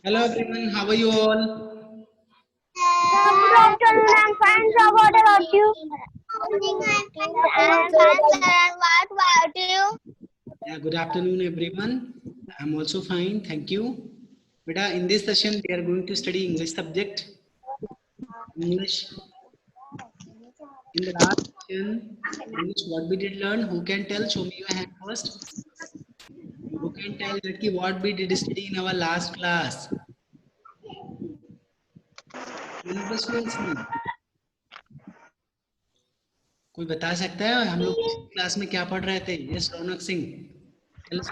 Hello everyone, how are you all? Good afternoon, I'm fine. So what about you? I'm fine, sir. What about you? Yeah, good afternoon everyone. I'm also fine, thank you. Beta, in this session we are going to study English subject. English. In the last session, English what we did learn? Who can tell? Show me your hand first. Who can tell that ki what we did study in our last class? One of us knows me. कोई बता सकता है हम लोग class में क्या पढ़ रहे थे? Yes, Raunak Singh. Tell us.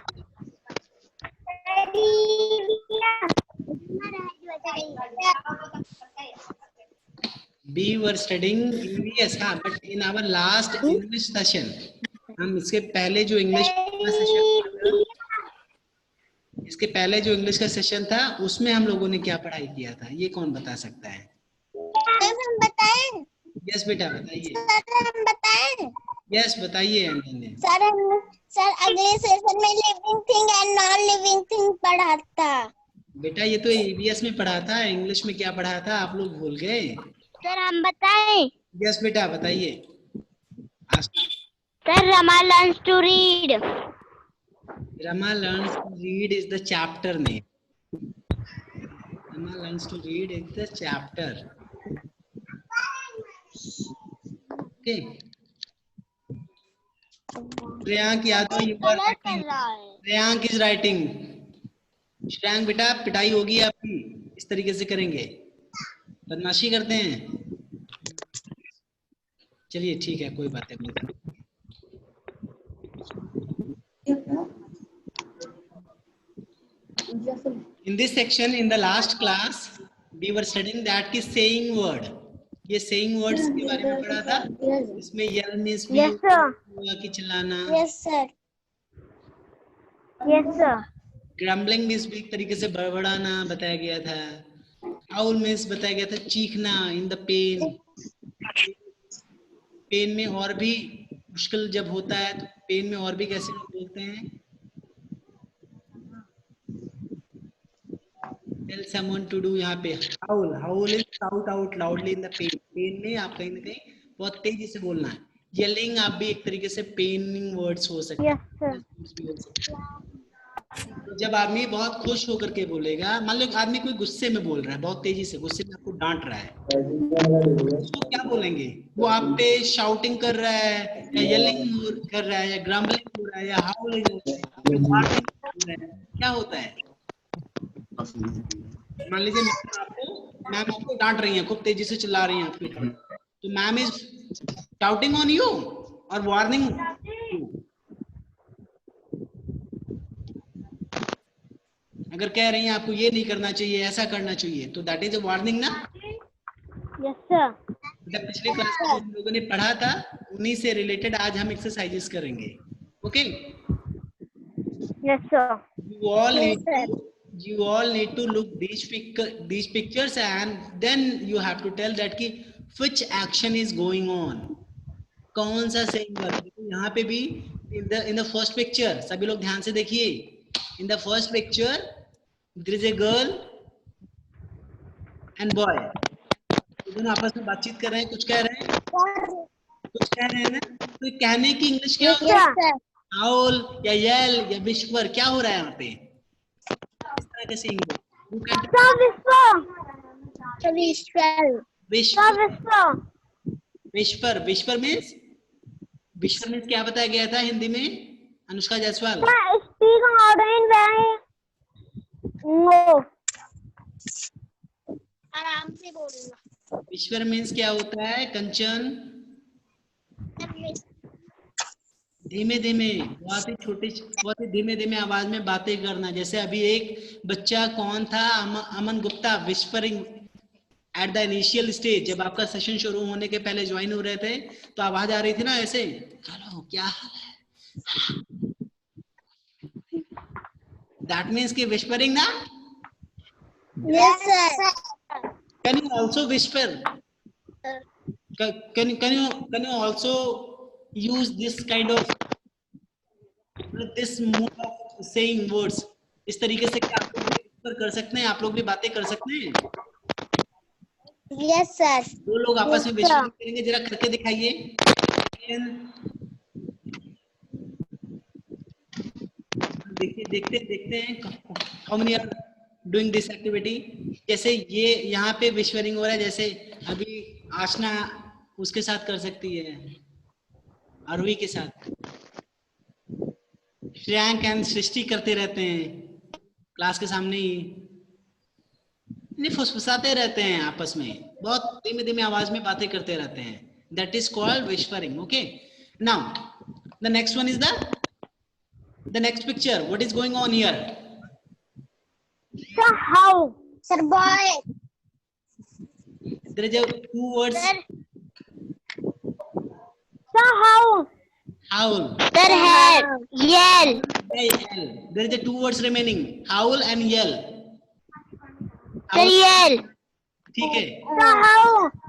We were studying EVS, हाँ, but in our last English session, हम इसके पहले जो इंग्लिश का सेशन था, इसके पहले जो इंग्लिश का सेशन था, उसमें हम लोगों ने क्या पढ़ाई किया था? ये कौन बता सकता है? हम बताएं? यस बेटा बताइए. सर हम बताएं? यस बताइए आंटी. सर अगले सेशन में living thing and non living thing पढ़ा था. बेटा ये तो EVS में पढ़ा था, इंग्लिश में क्या पढ़ा था आप लोग भूल गए? सर हम बताएं? यस बेटा बताइए. Sir Rama learns to read. Rama learns to read is the chapter name. Rama learns to read is the chapter. Okay. Shreyank Yadav, you are writing. Shreyank is writing. Shreyank बेटा पिटाई होगी आपकी, इस तरीके से करेंगे, बदमाशी करते हैं. चलिए ठीक है, कोई बात नहीं. In this section, in the last class, we were studying that की saying word. ये saying words के बारे में पढ़ा था. इसमें yell means भी हुआ कि चिल्लाना. Yes sir. Yes sir. Grumbling means भी एक तरीके से बड़बड़ाना बताया गया था. हाउल मीन्स बताया गया था चीखना इन द पेन. पेन में और भी मुश्किल जब होता है तो पेन में और भी कैसे लोग बोलते हैं? Tell someone to do. यहाँ पे howl. Howl is shout out loudly in the pain. Pain में आप कहीं ना कहीं बहुत तेजी से बोलना है. Yelling आप भी एक तरीके से पेनिंग वर्ड्स हो सकते हैं. Yes sir. तो जब आदमी बहुत खुश होकर के बोलेगा, मान लो आदमी कोई गुस्से में बोल रहा है, बहुत तेजी से गुस्से में आपको डांट रहा है, तो क्या बोलेंगे? वो आप पे शाउटिंग कर रहा है या येलिंग कर रहा है या ग्रम्बलिंग हो रहा है या हाउलिंग हो रहा है या वार्निंग हो रहा है, क्या होता है? मान लीजिए मैम आपको डांट रही हैं, खूब तेजी से चिल्ला रही हैं आपके ऊपर, तो ma'am is shouting on you और वार्निंग यू. अगर कह रही हैं आपको ये नहीं करना चाहिए, ऐसा करना चाहिए, तो दैट इज अ वार्निंग ना. Yes sir. जब पिछले क्लास में हम लोगों ने पढ़ा था, उन्हीं से रिलेटेड आज हम एक्सरसाइजेस करेंगे. Okay. Yes sir. You all need to look these pictures and then you have to tell that कि which action is going on. कौन सा saying वर्ब. यहाँ पे भी in the first picture, सभी लोग ध्यान से देखिए. In the first picture there is a girl and boy. दोनों आपस में बातचीत कर रहे हैं, कुछ कह रहे हैं ना. तो कहने की इंग्लिश क्या होती है? हाउल या येल या विस्पर, क्या हो रहा है यहाँ पे? इस तरह के saying विस्पर मीन्स क्या बताया गया था हिंदी में? अनुष्का जायसवाल. आराम से बोलना. विस्पर मीन्स क्या होता है कंचन? धीमे धीमे, बहुत ही छोटे, बहुत ही धीमे धीमे आवाज में बातें करना. जैसे अभी एक बच्चा कौन था, Aman Gupta, whispering at the initial stage. जब आपका सेशन शुरू होने के पहले ज्वाइन हो रहे थे तो आवाज आ रही थी ना ऐसे, हेलो क्या हाल है. दैट मीन्स कि विस्परिंग ना. Yes sir. Can you also whisper? Can you also use this kind of this mode of saying words. इस तरीके से क्या आप लोग भी कर सकते हैं? आप लोग भी बातें कर सकते हैं? Yes, sir. दो लोग आपस में विश्वास करेंगे, जरा करके दिखाइए। देखते हैं how many are doing this activity. जैसे ये यहाँ पे विश्वरिंग हो रहा है, जैसे अभी आशना उसके साथ कर सकती है, आरोही के साथ। श्रेयांक एंड सृष्टि करते रहते हैं क्लास के सामने ही, नहीं फुसफुसाते रहते हैं आपस में, बहुत धीमे धीमे आवाज में बातें करते रहते हैं। That is called whispering. Okay, now the next one is the next picture. What is going on here? Sir, how? Sir, boy. There is a two words. Sir, how? Howl. Sir, head. Yell. Yell. There is a two words remaining. Howl and yell. Sir, yell. ठीक है। Sir, how?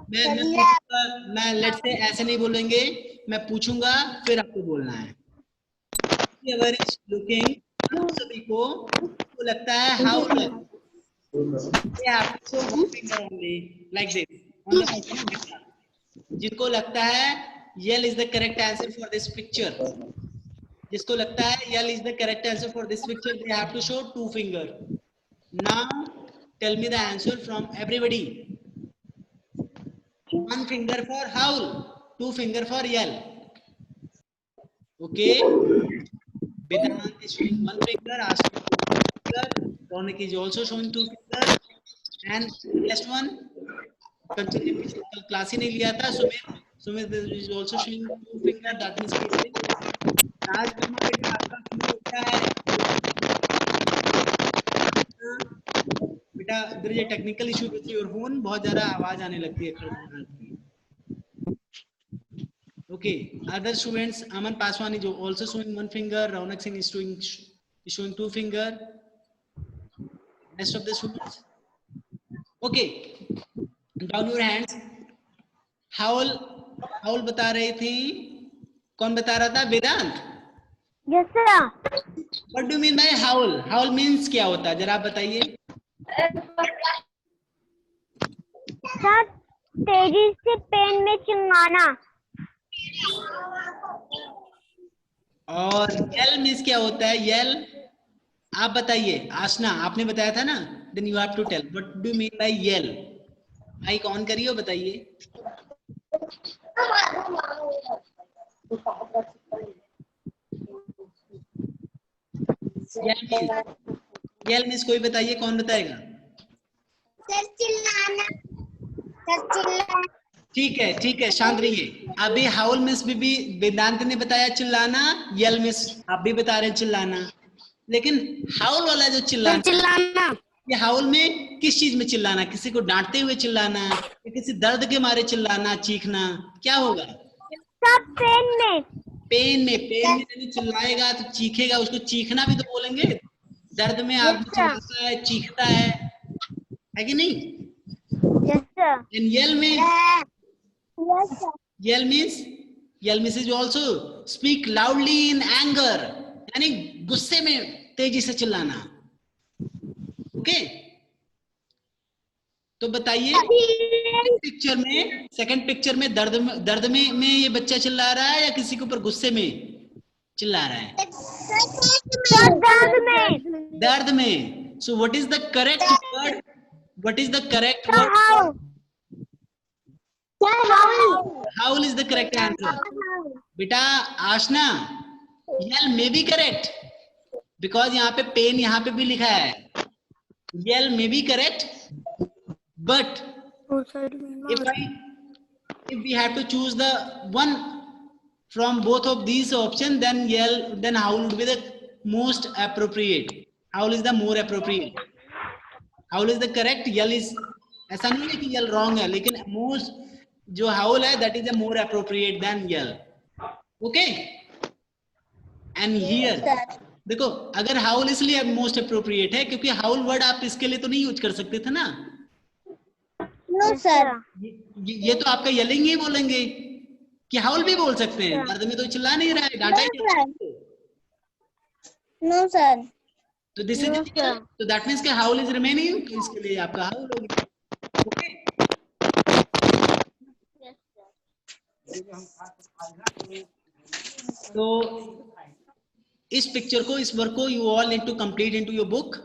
मैं let's say ऐसे नहीं बोलेंगे, मैं पूछूंगा फिर आपको बोलना है। लुकिंग, हम सभी को लगता है हाउ लाइक दिस, जिनको लगता है yell is the correct answer for this picture, जिसको लगता है yell is the correct answer for this picture, they have to show two finger. Now tell me the answer from everybody. One finger for howl, two finger for yell. Okay. Vedant is showing one finger, Ashna two finger, Ronak is also showing two finger, and last one, class ही नहीं लिया था, Sumit is also showing two finger. That means Raj Verma बेटा आपका finger क्या है? बेटा there is a technical issue with your phone, बहुत ज़्यादा आवाज आने लगती है खड़खड़ाहट की। Okay, other students, Aman Paswan is also showing one finger, Raunak Singh is showing two finger. Rest of the students, okay, down your hands. Howl बता रही थी, कौन बता रहा था? वेदांत। Yes, sir. What do you mean by howl? Howl means क्या होता है, जरा आप बताइए। सर, तेजी से पेन में चिंगाना। और येल मीन्स क्या होता है? येल आप बताइए। आशना आपने बताया था ना, then you have to tell what do you mean by yell. Mic on करिए, बताइए। येल मीन्स कोई बताइए, कौन बताएगा? सर, चिल्लाना। सर, चिल्लाना। ठीक है, शांत रहिए। अभी हाउल मिस भी वेदांत ने बताया चिल्लाना, यल मिस आप भी बता रहे हैं चिल्लाना, लेकिन हाउल वाला जो चिल्लाना, ये हाउल में किस चीज में चिल्लाना? किसी को डांटते हुए चिल्लाना या किसी दर्द के मारे चिल्लाना, चीखना, क्या होगा? सब पेन में यदि चिल्लाएगा तो चीखेगा, उसको चीखना भी तो बोलेंगे। दर्द में आदमी चिल्लाता है, चीखता है कि नहीं? Yes, sir. And yell means, Yes, sir. yell means is also speak loudly in anger, यानी गुस्से में तेजी से चिल्लाना। ओके, तो बताइए सेकंड पिक्चर में दर्द में ये बच्चा चिल्ला रहा है या किसी के ऊपर गुस्से में चिल्ला रहा है? दर्द में। So what is the correct word? What is the correct word? Howl is the correct answer. बेटा आशना, yell may be correct because यहाँ पे पेन यहाँ पे भी लिखा है। Yell may be correct, but if we have to choose the one from both of these options, then howl would be the most appropriate. Howl is the more appropriate. Howl is the correct, yell is, ऐसा नहीं है कि yell wrong है, लेकिन most जो howl है that is a more appropriate than yell. Okay? And here, देखो अगर howl इसलिए most appropriate है क्योंकि howl word आप इसके लिए तो नहीं यूज कर सकते थे ना। No, sir. ये तो आपका yelling ही बोलेंगे, कि howl भी बोल सकते हैं, दर्द में तो चिल्ला नहीं रहा है, डांटा ही नहीं। No, sir. तो this is No, difficult, sir. तो दैट मींस के हाउल इज रिमेनिंग, तो इसके लिए आपका हाउल होगा। Okay, Yes, sir. तो इस पिक्चर को, इस वर्क को you all need to complete into your book,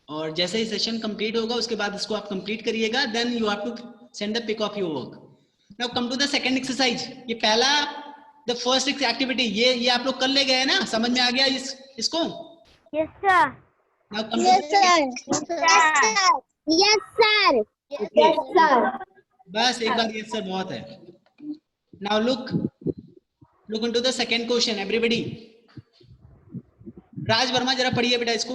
और जैसे ही सेशन कंप्लीट होगा उसके बाद इसको आप कंप्लीट करिएगा, then you have to send the pic of your work. Now come to the second exercise. ये पहला, द फर्स्ट एक्टिविटी, ये आप लोग कर ले गए ना, समझ में आ गया इसको? Yes, sir. Now come Yes, to sir. Yes, sir. Yes, sir. Okay. Yes, sir. बस एक बार yes sir बहुत है। Now look into the second question, everybody. राज वर्मा जरा पढ़िए बेटा इसको।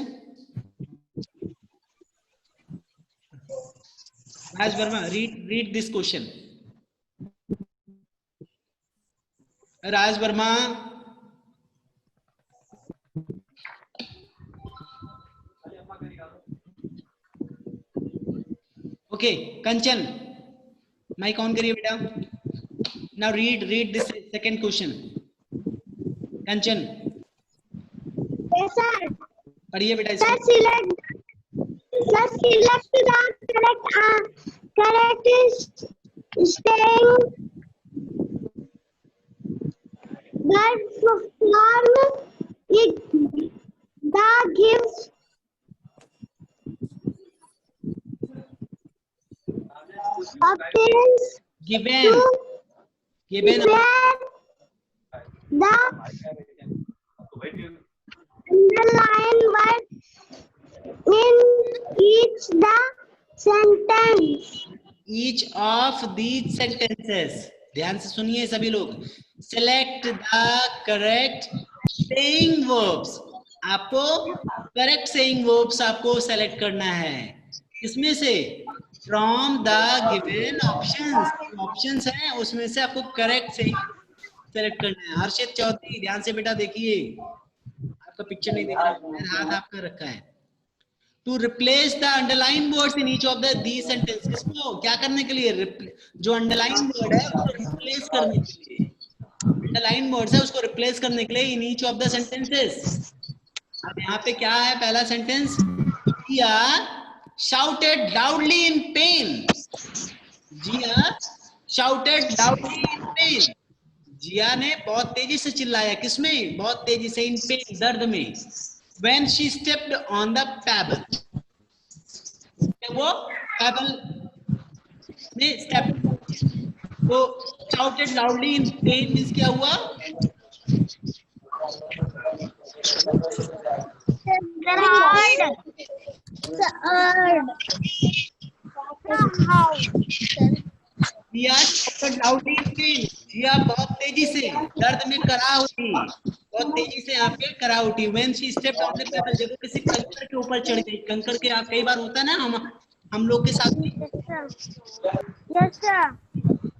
Raj Verma, read this question. Raj Verma, okay Kanchan mic on करिए बेटा। Now read this second question. Kanchan Yes, sir. पढ़िए बेटा Sir, इसको। select the correct staying verb form it the gives appearance given to given where the underline word in each the sentence. each of these sentences, ध्यान से सुनिए सभी लोग। select the correct saying verbs, आपको correct saying verbs आपको select करना है। इसमें से from the given options हैं, उसमें से आपको correct saying select करना है। हर्षित चौधरी ध्यान से बेटा देखिए, आपका पिक्चर नहीं दिख रहा है, हाथ आपका रखा है। To replace the underline words in each of the these sentence, किसको क्या करने के लिए? जो अंडरलाइन वर्ड है उसको रिप्लेस करने के लिए, अंडरलाइन वर्ड्स है उसको रिप्लेस करने के लिए in each of the sentences. अब यहाँ पे क्या है? पहला sentence, Jiya shouted loudly in pain. Jiya shouted loudly in pain. Jiya ने बहुत तेजी से चिल्लाया, किसमें? बहुत तेजी से, इन पेन, दर्द में। When she stepped on the pebble, वो pebble में step, तो shouted loudly in pain means क्या हुआ? जिया shouted loudly in pain, जिया बहुत तेजी से दर्द में करा उठी, बहुत तेजी से यहाँ पे करा उठी। When she stepped on the pebble, जब वो किसी कंकर के ऊपर चढ़ गई, कंकर के कई बार होता है ना, हम लोग के साथ भी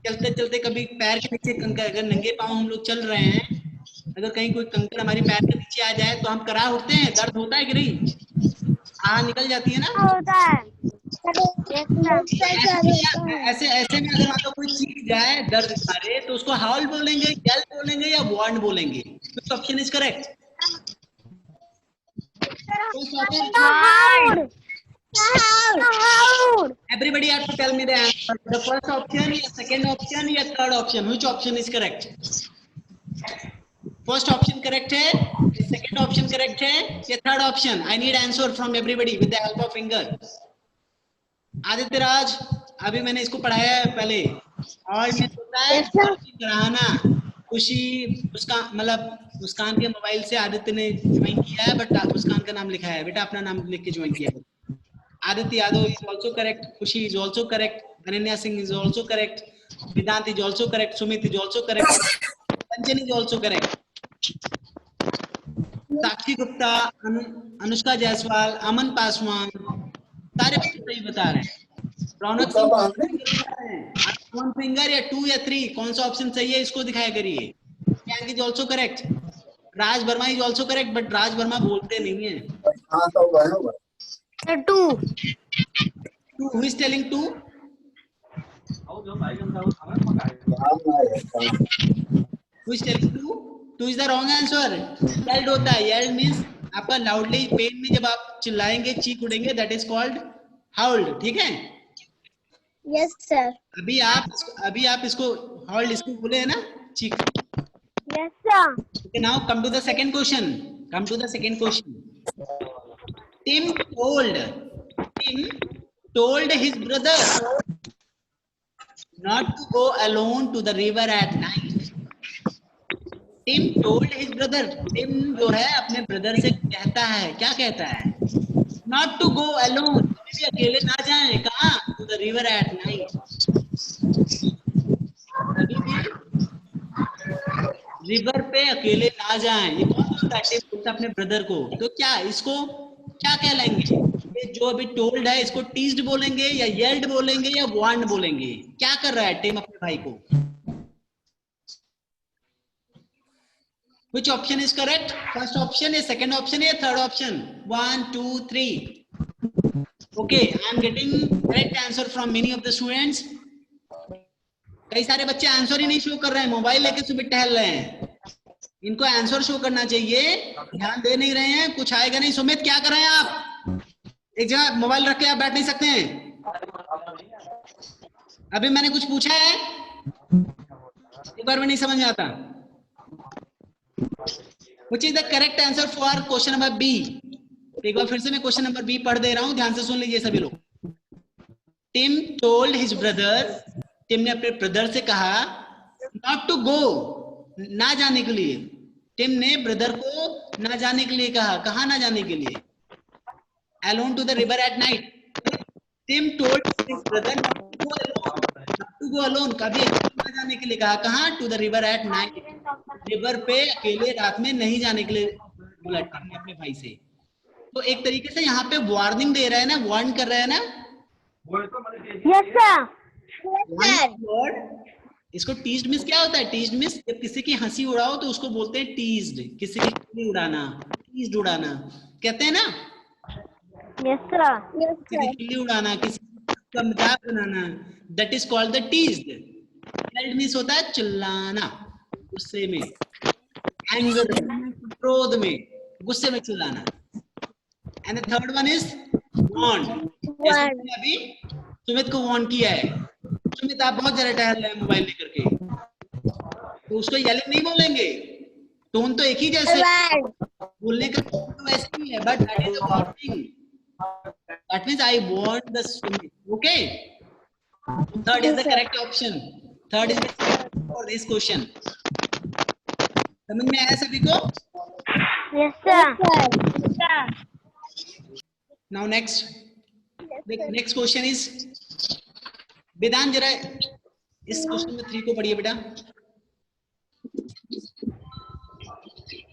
चलते चलते कभी पैर के नीचे कंकर, अगर नंगे पांव हम लोग चल रहे हैं, अगर कहीं कोई कंकर हमारी पैर के नीचे आ जाए तो हम करा उठते हैं, दर्द होता है कि नहीं? निकल जाती है ना? होता है। ऐसे ऐसे में अगर मान लो कोई चीख जाए दर्द मारे, तो उसको हाउल बोलेंगे, येल बोलेंगे या वार्न बोलेंगे? Which option is correct? Everybody have to tell me the answer. The first option, या second option, या third option. Which option is correct? First option correct है, second option correct है, या third option? I need answer from everybody with the help of finger. Aditya Raj, अभी मैंने इसको पढ़ाया है पहले, और मैं होता है कराना। खुशी, मुस्कान, मतलब मुस्कान के मोबाइल से आदित्य ने ज्वाइन किया है, बट मुस्कान का नाम लिखा है, बेटा अपना नाम लिख के ज्वाइन किया है। Aditya Yadav is also correct. Khushi is also correct. Ananya Singh is also correct. Vedant is also correct. Sumit is also correct. Kanchan is also correct. Sakshi Gupta, Anushka Jaiswal, Aman Paswan, सारे बच्चे सही बता रहे हैं। रौनक Singh, one finger या 2 या 3, कौन सा ऑप्शन सही है इसको दिखाया करिए। Yang is also correct. Raj Verma is also correct, but राज वर्मा बोलते नहीं है। Two. Who is telling 2? Who is telling 2? 2 is the wrong answer. Yelled होता है, yelled means आपका लाउडली पेन में जब आप चिल्लाएंगे, चीख उड़ेंगे, दैट इज कॉल्ड हाउल्ड, ठीक है? Yes, sir. अभी आप इसको हाउल्ड इसको बोले है ना, चीख। Yes, sir. Okay, now come to the second question. Tim told his brother not to go alone to the river at night. Tim told his brother. Tim जो है अपने ब्रदर से कहता है, क्या कहता है? Not to go alone. कभी भी अकेले ना जाएं, कहाँ? To the river at night. कभी भी रिवर पे अकेले ना जाएं। ये कौन बोलता है? टिम बोलता है अपने ब्रदर को। तो क्या इसको क्या कहलाएंगे? ये जो अभी टोल्ड है इसको टीज्ड बोलेंगे या येल्ड बोलेंगे या वार्न्ड बोलेंगे? क्या कर रहा है टिम अपने भाई को? Which option is correct? First option है, second option है, third option? 1, 2, 3. Okay, I am getting correct answer from many of the students. कई सारे बच्चे आंसर ही नहीं शो कर रहे हैं, मोबाइल लेके सुबह टहल रहे हैं। इनको आंसर शो करना चाहिए, ध्यान दे नहीं रहे हैं, कुछ आएगा नहीं। सुमित क्या कर रहे हैं आप? एक जगह मोबाइल रख के आप बैठ नहीं सकते हैं। अभी मैंने कुछ पूछा है, एक बार में नहीं समझ में आता। Which is the correct answer for question number B? एक बार फिर से मैं क्वेश्चन नंबर बी पढ़ दे रहा हूं, ध्यान से सुन लीजिए सभी लोग। Tim told his brother, Tim ने अपने ब्रदर से कहा नॉट टू गो, ना जाने के लिए। टिम ने ब्रदर को ना जाने के लिए कहा, कहाँ ना जाने के लिए? Alone to the river at night. Tim told his brother not to go alone, कभी अकेले ना जाने के लिए कहा, कहाँ? To the river at night, river पे अकेले रात में नहीं जाने के लिए बोला टिम ने अपने भाई से। तो एक तरीके से यहाँ पे वार्निंग दे रहा है ना, वार्न कर रहा है ना। Yes, sir. वर्ड इसको टीज्ड मींस क्या होता है? टीज्ड मींस जब किसी की हंसी उड़ाओ तो उसको बोलते हैं टीज्ड, किसी की खिल्ली उड़ाना, टीज्ड उड़ाना कहते हैं ना। Yes, sir. Yes, किसी की खिल्ली उड़ाना, किसी का मजाक बनाना, that is called the teased. Yelled means होता है चिल्लाना, गुस्से में, एंगर, क्रोध में, गुस्से में चिल्लाना। And the third one is warn. जैसे मैंने अभी सुमित को वार्न किया है, सुमित आप बहुत ज्यादा टहल रहे हैं मोबाइल लेकर के, तो उसको येलिंग नहीं बोलेंगे, टोन तो एक ही जैसे बोलने का तो वैसे ही है, but that is a warning. That means I warn the Sumit. Okay, third is the correct option. Third is the correct for this question. समझ में आया सभी को? Yes, sir. Now next, the next question is वेदांत, जरा इस question में 3 को पढ़िए बेटा।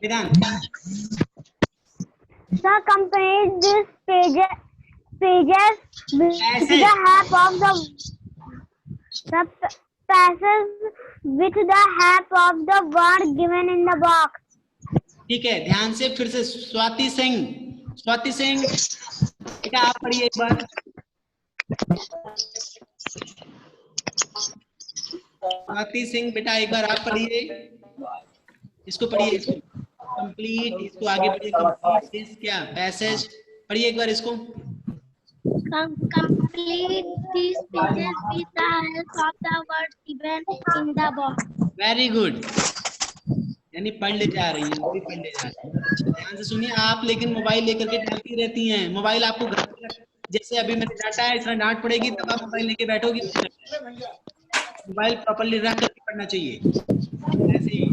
वेदांत, Sir, complete this pages with the help of the passage with the help of the word given in the box. ठीक है, ध्यान से फिर से स्वाति सिंह बेटा आप पढ़िए एक बार। स्वाति सिंह बेटा एक बार आप पढ़िए, इसको पढ़िए, इसको कंप्लीट, इसको आगे पढ़िए। कंप्लीट क्या पैसेज पढ़िए एक बार इसको। Complete these pages with the help of the words given in the box. Very good, यानी पढ़ ले जा रही हैं, पढ़ ले जा रही हैं। ध्यान से सुनिए आप, लेकिन मोबाइल लेकर के टहलती रहती हैं। मोबाइल आपको घर पे, जैसे अभी मैंने डांटा है, इसमें डांट पड़ेगी तब आप मोबाइल लेके बैठोगी। मोबाइल प्रॉपर्ली रख करके पढ़ना चाहिए। ऐसे ही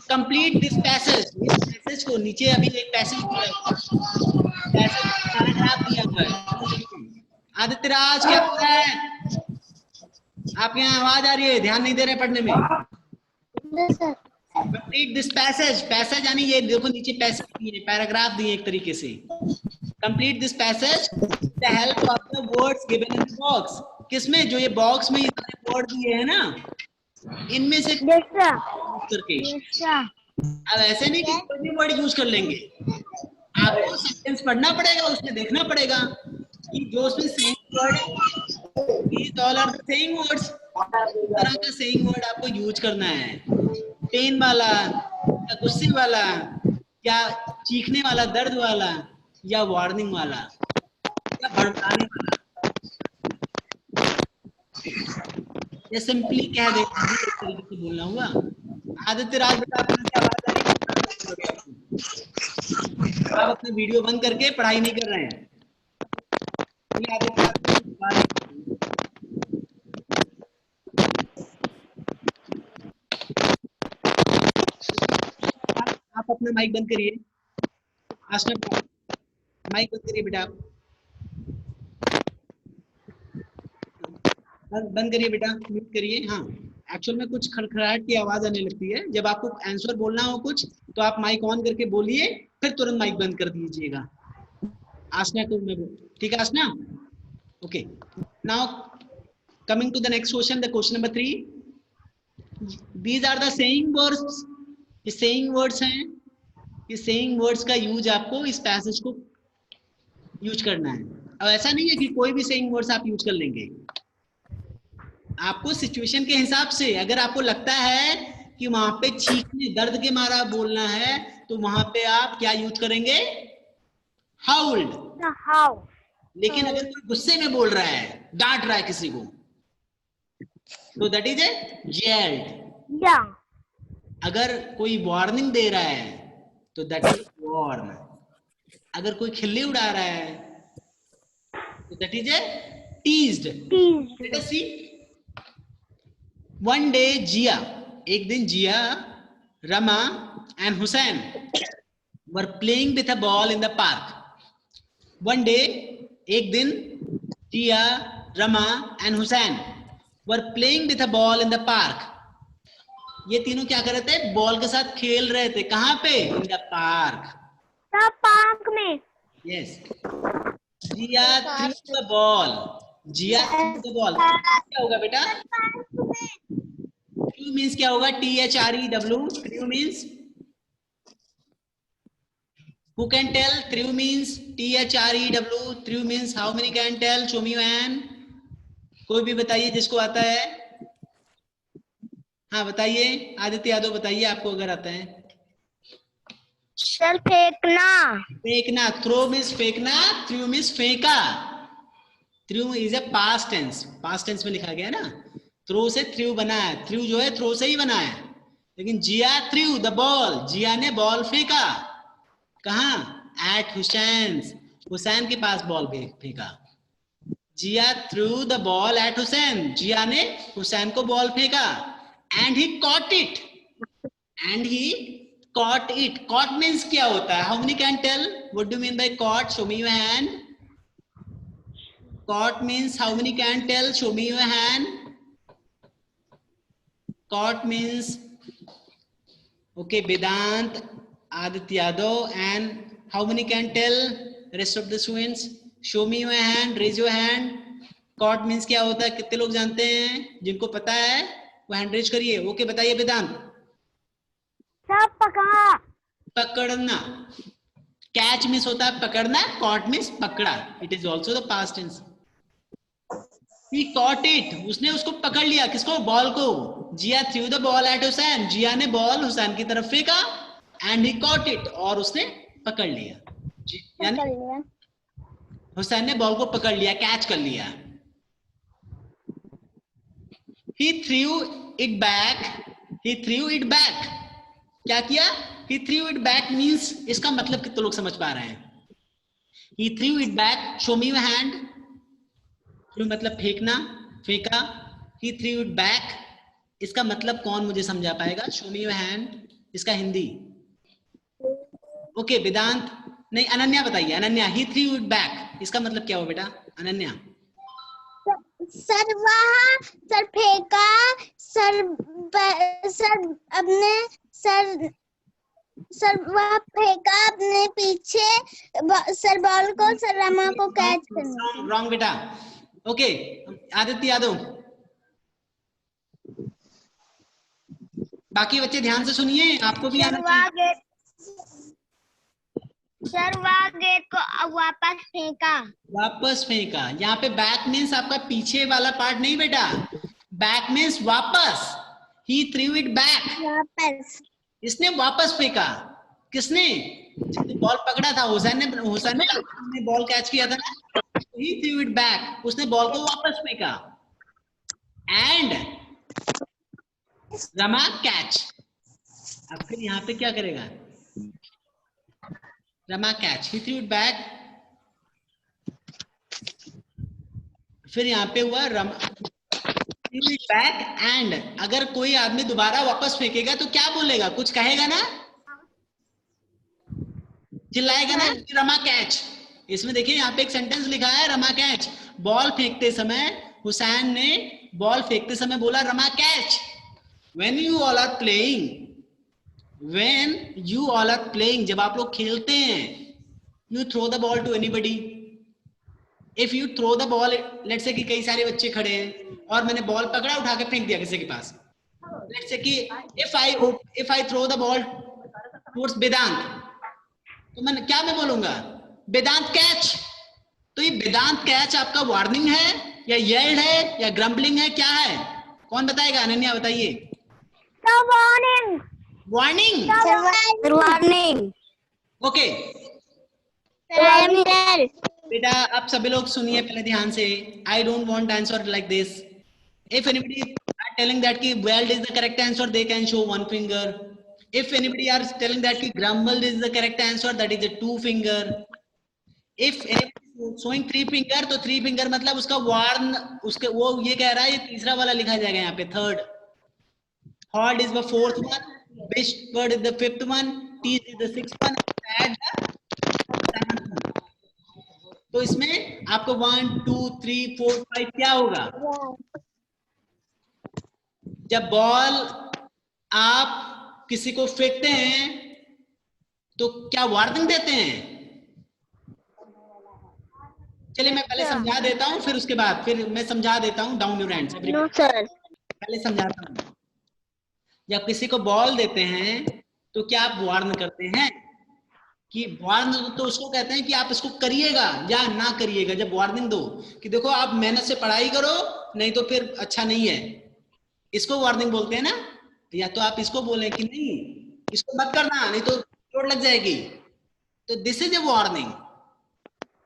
कंप्लीट दिस पैसेज, इस पैसेज को नीचे अभी एक पैसेज पैराग्राफ दिया हुआ है। आदित्य राज क्या हो रहा है? आपके यहाँ आवाज आ रही है, ध्यान नहीं दे रहे पढ़ने में। कंप्लीट दिस पैसेज, पैसेज यानी ये देखो नीचे पैसेज दिए, पैराग्राफ दिए एक तरीके से। Complete this passage with the help of the words given in the box. किसमें? जो ये बॉक्स में ये सारे वर्ड दिए हैं ना, इनमें से करके। अब ऐसे नहीं कि कोई भी वर्ड यूज कर लेंगे, आपको सेंटेंस पढ़ना पड़ेगा, उसमें देखना पड़ेगा कि जो उसमें same word, these all are the same words, तरह का सेम वर्ड आपको यूज करना है। पेन वाला, गुस्से वाला, क्या चीखने वाला, दर्द वाला, या वार्निंग वाला, या भड़काने वाला, या सिंपली कह देना भी एक तरीके से बोलना हुआ। आदित्य राज बेटा अपने से आवाज आ रही है? आप अपना वीडियो बंद करके पढ़ाई नहीं कर रहे हैं। आदित्य राज आप अपना माइक बंद करिए। आशना माइक बंद करिए बेटा, आप बंद करिए बेटा, म्यूट करिए। हाँ, एक्चुअल में कुछ खड़खड़ाहट की आवाज आने लगती है। जब आपको आंसर बोलना हो कुछ तो आप माइक ऑन करके बोलिए, फिर तुरंत माइक बंद कर दीजिएगा। आसना को मैं ठीक है आसना? Okay, now coming to the next question, the question number 3, these are the saying words. ये सेइंग वर्ड्स हैं। ये सेइंग वर्ड्स का यूज आपको इस पैसेज को यूज करना है। अब ऐसा नहीं है कि कोई भी सेइंग वर्ड्स आप यूज कर लेंगे। आपको सिचुएशन के हिसाब से, अगर आपको लगता है कि वहां पे चीखने, दर्द के मारा बोलना है, तो वहां पे आप क्या यूज करेंगे? हाउल्ड। लेकिन अगर कोई गुस्से में बोल रहा है, डांट रहा है किसी को, तो दैट इज ए येल्ड। अगर कोई वार्निंग दे रहा है तो दैट इज वॉर्न। अगर कोई खिल्ली उड़ा रहा है तो that is a teased. Let us see. One day Jiya, एक दिन Jiya, Rama and Hussain were playing with a ball in the park. One day, एक दिन, Jiya, Rama and Hussain were playing with a ball in the park. ये तीनों क्या कर रहे थे? बॉल के साथ खेल रहे थे। कहां पे? In the park. पार्क में। Yes. Jiya threw the ball. Jiya threw the ball. क्या होगा बेटा? थ्रू मीन्स क्या होगा? THREW। Threw means, who can tell? Threw means THREW। Threw means how many can tell? Show me your hand. कोई भी बताइए जिसको आता है। हाँ बताइए, आदित्य यादव बताइए आपको अगर आता है। सर फेंकना। फेंकना। थ्रो मीन्स फेंकना, थ्रू मीन्स फेंका। Threw is a past tense. Past tense में लिखा गया है ना। थ्रो से थ्रू बना है। थ्रू जो है थ्रो से ही बना है। लेकिन जिया थ्रू द बॉल, जिया ने बॉल फेंका। कहाँ? एट हुसैन। हुसैन के पास बॉल फेंका। Jiya threw the ball at Hussain. Jiya ने हुसैन को बॉल फेंका। And he caught it. And he caught it. Caught means क्या होता है? How many can tell? What do you mean by caught? Show me your hand. Caught means how many can tell? Show me your hand. Caught means, okay, Vedant, Aditya Yadav, and how many can tell? Rest of the students, show me your hand. Raise your hand. Caught means क्या होता है? कितने लोग जानते हैं? जिनको पता है वो हैंड रेज करिए। ओके, बताइए वेदांत। सब पकड़ा। पकड़ना। कैच मिस होता है पकड़ना, कॉट मिस पकड़ा। It is also the past tense. He caught it, उसने उसको पकड़ लिया। किसको? बॉल को। Jiya threw the ball at Hussain, Jiya ने बॉल हुसैन की तरफ फेंका। एंड ही कॉट इट, और उसने पकड़ लिया। यानी हुसैन ने बॉल को पकड़ लिया, कैच कर लिया। He threw it back, he threw it back. क्या किया? He threw it back means, इसका मतलब कितने लोग समझ पा रहे हैं? He threw it back. Show me your hand. threw मतलब फेंकना, फेंका। He threw it back, इसका मतलब कौन मुझे समझा पाएगा? Show me your hand, इसका हिंदी। ओके, वेदांत नहीं, अनन्या बताइए। Ananya, he threw it back, इसका मतलब क्या हुआ बेटा? अनन्या। सर वहाँ, सर फेंका, सर अपने सर वह फेंका अपने पीछे, सर बॉल को, सर रमा को कैच करना। रॉन्ग बेटा। ओके, आदित्य यादव। बाकी बच्चे ध्यान से सुनिए, आपको भी आना चाहिए। सर वह गेट को वापस फेंका। वापस फेंका। यहाँ पे बैक मीन्स आपका पीछे वाला पार्ट नहीं बेटा। बैक मीन्स वापस। He threw it back. वापस। इसने वापस फेंका। किसने? जिसने बॉल पकड़ा था, हुसैन ने बॉल कैच किया था ना, ही थ्रू इट बैक, उसने बॉल को वापस फेंका एंड रमा कैच। अब फिर यहाँ पे क्या करेगा? Rama catch, he threw it back, फिर यहाँ पे हुआ रमा बैक एंड, अगर कोई आदमी दोबारा वापस फेंकेगा तो क्या बोलेगा? कुछ कहेगा ना, चिल्लाएगा ना, रमा कैच। इसमें देखिए यहाँ पे एक सेंटेंस लिखा है, रमा कैच। बॉल फेंकते समय हुसैन ने बॉल फेंकते समय बोला Rama catch. When you all are playing, जब आप लोग खेलते हैं, you throw the ball to anybody. If you throw the ball, let's say कि कई सारे बच्चे खड़े हैं और मैंने बॉल पकड़ा, उठा के फेंक दिया किसी के पास। Let's say कि if I throw the ball towards वेदांत, तो मैं बोलूंगा? वेदांत कैच। तो ये वेदांत कैच आपका वार्निंग है या येल्ड है या ग्रम्बलिंग है, क्या है? कौन बताएगा? अनन्या बताइए। वार्निंग। वार्निंग। ओके बेटा, आप सभी लोग सुनिए पहले ध्यान से। I don't want answer like this. If anybody are telling that कि yelled is the correct answer, they can show one finger. If anybody are telling that कि grumbled is the correct answer, that is a 2 finger. If anybody is showing 3 finger, तो 3 finger मतलब उसका warn, उसके वो ये कह रहा है, ये तीसरा वाला लिखा जाएगा यहाँ पे, third. Hard is the 4th one, whispered is the 5th one, teased is the 6th one, sad the 7th one. तो इसमें आपको 1 2 3 4 5 क्या होगा? जब बॉल आप किसी को फेंकते हैं तो क्या वार्निंग देते हैं? चलिए मैं पहले समझा देता हूं, फिर उसके बाद फिर मैं समझा देता हूं। Down your hands no sir. पहले समझाता हूं। जब किसी को बॉल देते हैं तो क्या आप वार्न करते हैं? कि वार्न तो उसको कहते हैं कि आप इसको करिएगा या ना करिएगा। जब वार्निंग दो कि देखो आप मेहनत से पढ़ाई करो, नहीं तो फिर अच्छा नहीं है, इसको वार्निंग बोलते हैं ना। या तो आप इसको बोलें कि नहीं इसको मत करना, नहीं तो चोट लग जाएगी, तो दिस इज ए वार्निंग।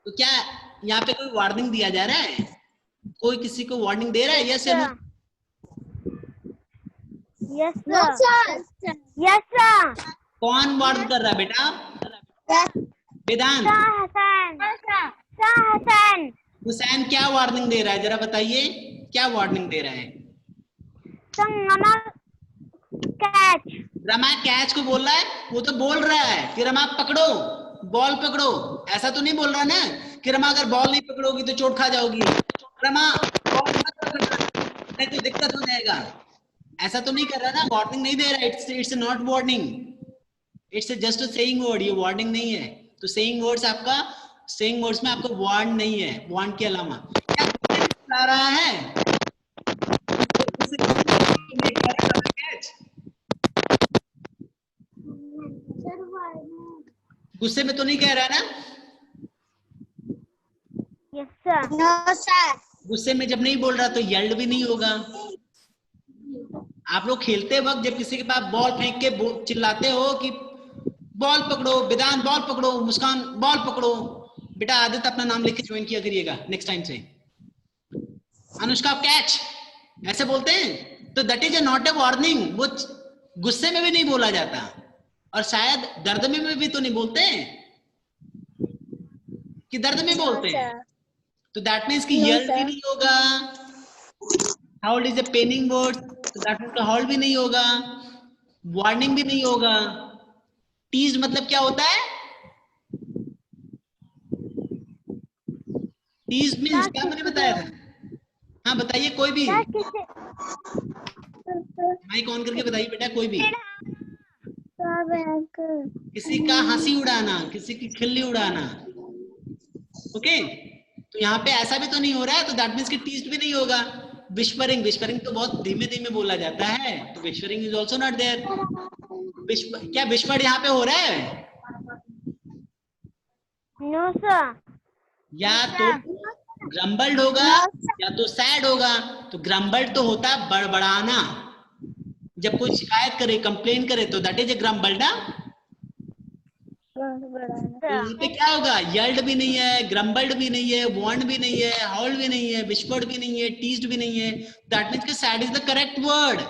तो क्या यहाँ पे कोई वार्निंग दिया जा रहा है? कोई किसी को वार्निंग दे रहा है? यस या नो? Yes sir. कौन वार्न कर रहा है बेटा? वेदांत। हुसैन क्या वार्निंग दे रहा है, जरा बताइए क्या वार्निंग दे रहा है? कैच। रमा कैच को बोल रहा है। वो तो बोल रहा है कि रमा पकड़ो, बॉल पकड़ो। ऐसा तो नहीं बोल रहा ना कि रमा अगर बॉल नहीं पकड़ोगी तो चोट खा जाओगी, रमा बॉल मत पकड़ना नहीं तो दिक्कत हो जाएगा। ऐसा तो नहीं कर रहा ना, वार्निंग नहीं दे रहा। It's not warning, it's just a saying word. ये वार्निंग नहीं है। तो सेइंग वर्ड्स आपका, सेइंग वर्ड्स में आपको वार्न नहीं है, वार्न के अलावा क्या बता रहा है? गुस्से में तो नहीं कह रहा है ना? Yes sir. No sir. गुस्से में जब नहीं बोल रहा तो येल्ड भी नहीं होगा। आप लोग खेलते वक्त जब किसी के पास बॉल फेंक के चिल्लाते हो कि बॉल पकड़ो, वेदांत बॉल पकड़ो, मुस्कान बॉल पकड़ो, बेटा आदित्य अपना नाम लिख के ज्वाइन किया करिएगा नेक्स्ट टाइम से। अनुष्का कैच, ऐसे बोलते हैं तो that is not a warning. वो गुस्से में भी नहीं बोला जाता और शायद दर्द में भी तो नहीं बोलते हैं कि दर्द में बोलते हैं। तो दैट मीन्स कि येल्ड भी नहीं होगा। हाउल्ड इज ए पेनिंग वर्ड, तो दैट मीन्स हाउल्ड भी नहीं होगा, वार्निंग भी नहीं होगा। टीज मतलब क्या होता है? टीज मीन्स क्या मैंने बताया था? हाँ बताइए कोई भी, माइक ऑन करके बताइए बेटा कोई भी। किसी का हंसी उड़ाना, किसी की खिल्ली उड़ाना। ओके तो यहाँ पे ऐसा भी तो नहीं हो रहा है, तो दैट मीन्स कि टीज्ड भी नहीं होगा। विस्परिंग, विस्परिंग तो बहुत धीमे धीमे बोला जाता है, तो whispering is also not there. क्या विस्पर यहाँ पे हो रहा है? No sir. या तो ग्रम्बल्ड होगा या तो सैड होगा। तो ग्रम्बल्ड तो होता है बड़बड़ाना, जब कोई शिकायत करे, कंप्लेन करे, तो दैट इज ए ग्रम्बल्ड। यहाँ पे क्या होगा? yelled भी नहीं है, grumbled भी नहीं है, warned भी नहीं है, howled भी नहीं है, whispered भी नहीं है, teased भी नहीं है. That means कि sad is the correct word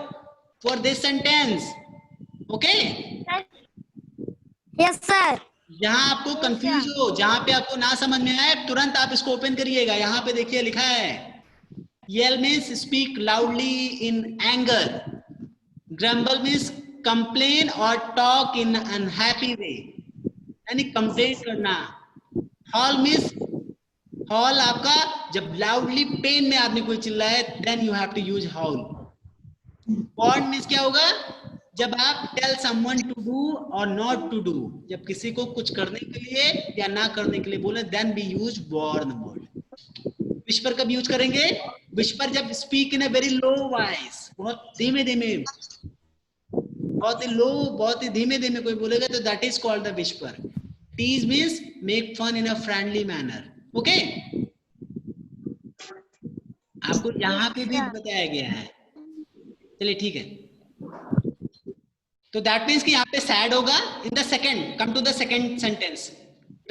for this sentence. Okay? Yes, sir. जहां आपको कंफ्यूज हो, जहां पे आपको ना समझ में आए, तुरंत आप इसको ओपन करिएगा. यहाँ पे देखिए लिखा है yell means speak loudly in anger. Grumble means complain or talk in unhappy way. यानी कंप्लेन करना. हॉल मीन्स, हॉल आपका जब लाउडली पेन में आदमी कोई चिल्लाए, then you have to use howl. Warn means क्या होगा? जब आप टेल समवन टू डू और नॉट टू डू, जब किसी को कुछ करने के लिए या ना करने के लिए बोले, then be use warn word. Whisper कब यूज करेंगे? विस्पर जब speak in a very low voice, बहुत धीमे धीमे, बहुत ही लो, बहुत ही धीमे धीमे कोई बोलेगा तो that is called the whisper. Tease means make fun in a friendly manner. Okay, आपको यहाँ पे भी बताया गया है. चलिए ठीक है. तो दैट मीन्स कि यहाँ पे सैड होगा. In the second, come to the second sentence.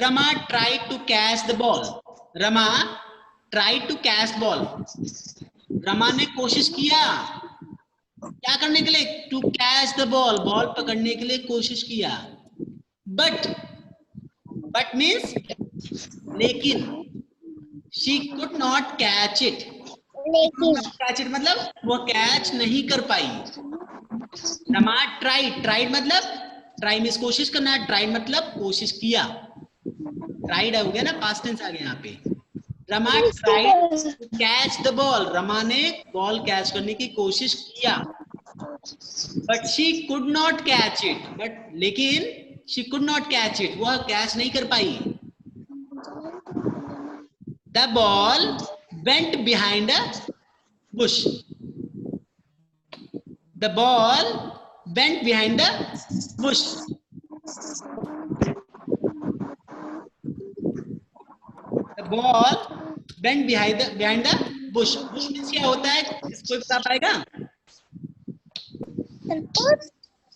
Rama tried to catch the ball. Rama tried to catch ball. Rama ने कोशिश किया क्या करने के लिए? To catch the ball, ball पकड़ने के लिए कोशिश किया. बट मीन्स लेकिन. She could not catch it. Catch it मतलब वो कैच नहीं कर पाई. रमा ट्राइड, ट्राइड मतलब, ट्राई मीन्स कोशिश करना, ट्राइड मतलब कोशिश किया. ट्राइड हो गया ना, पास्ट टेंस आ गया यहाँ पे. Rama tried to catch the ball. Rama ने बॉल कैच करने की कोशिश किया. But she could not catch it. But लेकिन she could not catch it, वह कैच नहीं कर पाई. The ball went behind a bush. The ball went behind the bush. The ball went behind the bush. Bush means क्या होता है? इसको बता पाएगा?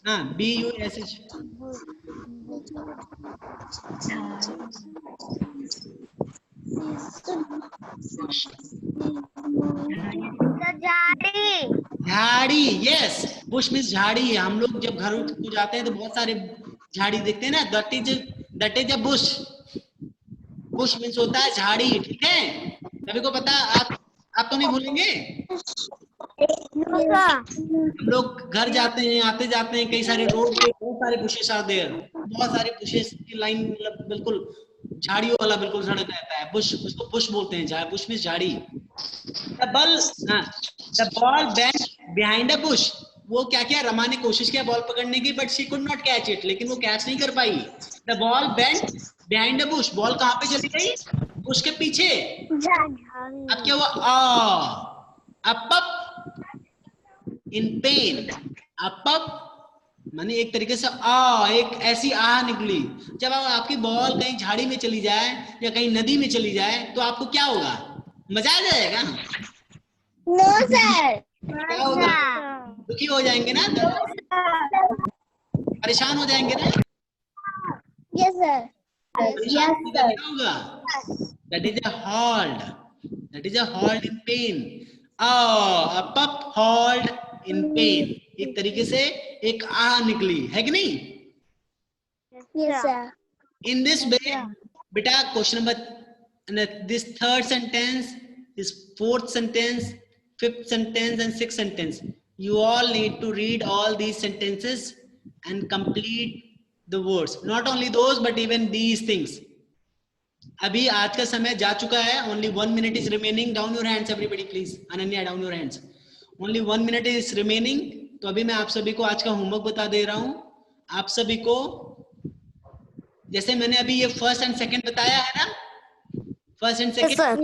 हाँ, BUSH. झाड़ी. यस, बुश मीन्स झाड़ी. हम लोग जब घर को जाते हैं तो बहुत सारे झाड़ी देखते हैं ना. That is a bush. Bush means होता है झाड़ी. ठीक है, सभी को पता. आप तो नहीं भूलेंगे. हम लोग घर जाते हैं, आते जाते हैं, कई सारे रोड पे बहुत सारे बुशेस आर देयर. बहुत सारे बुशेस की लाइन, मतलब बिल्कुल झाड़ियों वाला बिल्कुल सड़क रहता है. बुश, उसको बुश बोलते हैं. बुश मीन्स झाड़ी. The ball went behind a Bush. वो क्या किया? रमा ने कोशिश किया बॉल पकड़ने की, but she could not catch it. लेकिन वो कैच नहीं कर पाई. The ball went behind a bush. Ball कहाँ पे चली गई? बुश के पीछे. अब क्या हुआ? Up in pen. अप माने एक तरीके से एक ऐसी निकली. जब आपकी बॉल कहीं झाड़ी में चली जाए या कहीं नदी में चली जाए तो आपको क्या होगा? मजा आ जाएगा? No sir. क्या होगा? दुखी हो जाएंगे ना, परेशान हो जाएंगे ना. Yes sir. परेशान होगा, क्या होगा? That is a hold. That is a hold in pen. Up hold in pen. एक तरीके से एक निकली है कि नहीं? Yes sir. In this way, beta, question number, this third sentence, this fourth sentence, fifth sentence and sixth sentence, you all need to read all these sentences and complete the words. Not only those, but even these things. अभी आज का समय जा चुका है. Only 1 minute is remaining. Down your hands, everybody, please. Ananya, down your hands. Only 1 minute is remaining. तो अभी मैं आप सभी को आज का होमवर्क बता दे रहा हूँ. आप सभी को जैसे मैंने अभी ये फर्स्ट एंड सेकंड बताया है ना, फर्स्ट एंड सेकंड,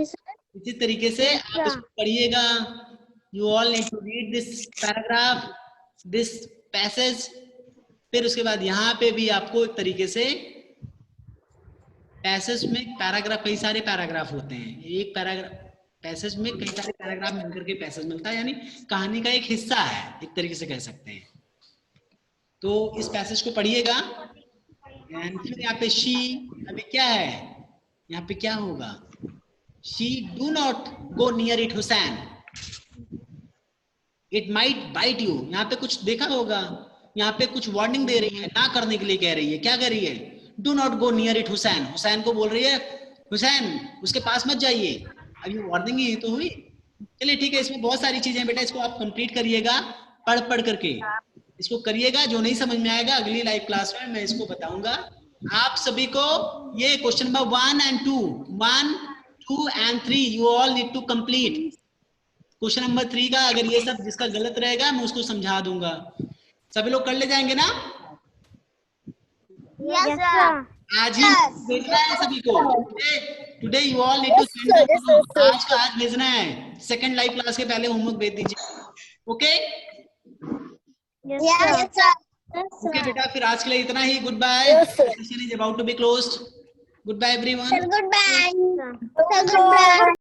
इसी तरीके से आप इसको पढ़िएगा. You all need to read this paragraph, this passage. फिर उसके बाद यहाँ पे भी आपको एक तरीके से पैसेज में पैराग्राफ, कई सारे पैराग्राफ होते हैं. एक पैराग्राफ पैसेज में कई सारे पैराग्राफ मिलकर के पैसेज मिलता है, यानी कहानी का एक हिस्सा है, एक तरीके से कह सकते हैं. तो इस पैसेज को पढ़िएगा. एंड फिर यहाँ पे शी, अभी क्या है यहाँ पे, क्या होगा? She do not go near it Hussain, it might bite you. यहाँ पे कुछ देखा होगा, यहाँ पे कुछ वार्निंग दे रही है, ना करने के लिए कह रही है। क्या कह रही है? Do not go near it Hussain, Hussain को बोल रही है हुसैन उसके पास मत जाइए। अब ये वार्निंग ही तो हुई। चलिए ठीक है, इसमें बहुत सारी चीजें बेटा, इसको आप कंप्लीट करिएगा पढ़ पढ़ करके, इसको करिएगा। जो नहीं समझ में आएगा अगली लाइव क्लास में मैं इसको बताऊंगा। आप सभी को ये question number 1 and 2, 1, 2 and 3 you all need to complete. Question number 3 का अगर ये सब जिसका गलत रहेगा मैं उसको समझा दूंगा। सभी लोग कर ले जाएंगे ना? Yes, sir. आज ही भेजना है सभी को। Today you all need to send, आज का आज भेजना है। सेकंड लाइव क्लास के पहले होमवर्क भेज दीजिए। Okay Yes, sir. ओके बेटा, फिर आज के लिए इतना ही। Good bye, session is about to be closed. Good bye everyone. Goodbye. Goodbye.